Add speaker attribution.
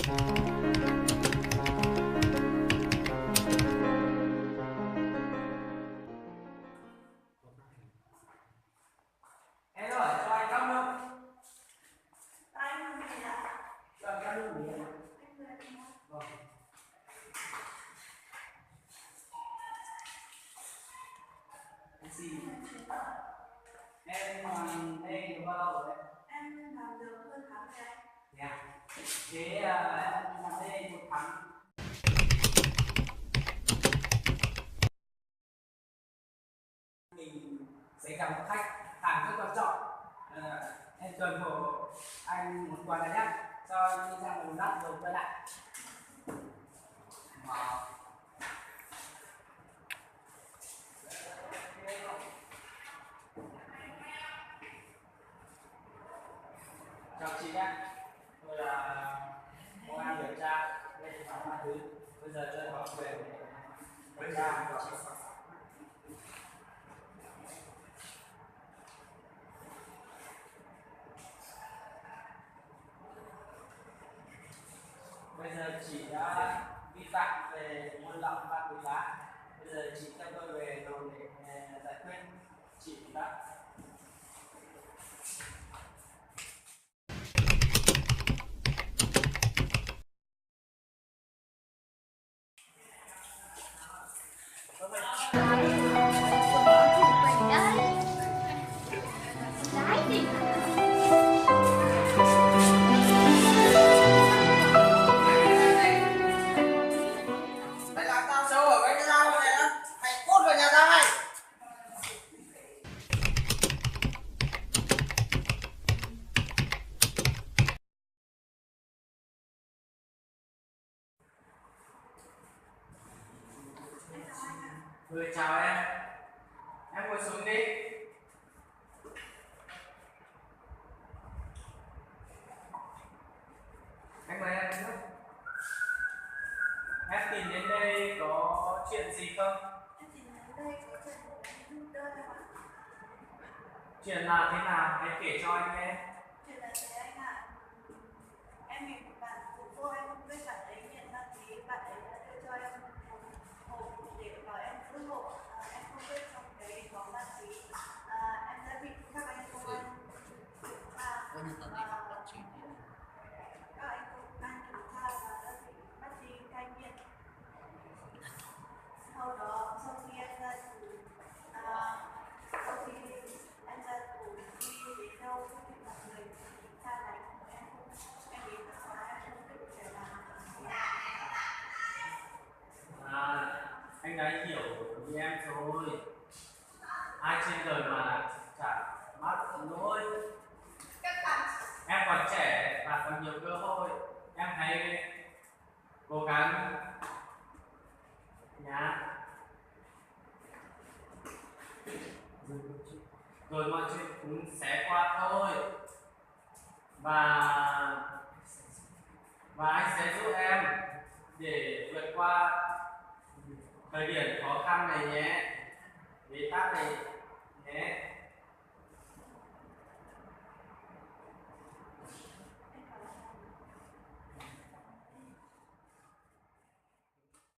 Speaker 1: Em rồi, cho anh cốc nước.
Speaker 2: Anh gì ạ?
Speaker 1: Cho anh cốc nước nghỉ em. Vâng. Anh xin. Em làm đây được bao lâu rồi đấy?
Speaker 2: Em làm được hơn tháng rồi anh.
Speaker 1: Dạ. Thế em làm đây một tháng. Mình sẽ gặp một khách hàng rất quan trọng. Em cần của anh một quà này nhé, cho anh đi sang một lát rồi quay lại. Chào chị nhé, tôi là công an điều tra lên phòng ma túy. Bây giờ tôi có quyền điều tra của chị. Bây giờ chị đã vi phạm về buôn lậu ma túy đá. Bây giờ chị theo tôi về đồn để giải quyết chị đã.
Speaker 3: Mày làm tao xấu ở cái dao này á, mày cút vào nhà tao này.
Speaker 1: Chào em ngồi xuống đi. Anh mời em trước. Em tìm đến đây có chuyện gì không?
Speaker 2: Em tìm đến đây có chuyện em đơn em ạ.
Speaker 1: Chuyện là thế nào? Hãy kể cho anh nghe.
Speaker 2: Chuyện là thế anh ạ. Em bị một bạn phụ cô, em không biết bạn ấy nghiện ma túy, bạn ấy đã đưa cho em một hộp để bảo em giữ hộ. Em không biết trong đấy có ma túy. Em đã bị các anh công an kiểm tra và các anh công an kiểm tra và đã bị bắt đi cai nghiện. Sau đó sau khi em ra tù đi đến đâu cũng bị mọi người kiểm tra đánh em đến tất cả em không tự thể làm.
Speaker 1: Anh đã hiểu như em rồi. Ai trên đời mà chả mắc lỗi. Em còn trẻ và còn nhiều cơ hội. Em hãy cố gắng nhá. Rồi mọi chuyện cũng sẽ qua thôi. Và anh sẽ giúp em để vượt qua thời điểm khó khăn này nhé, bế tắc này nhé.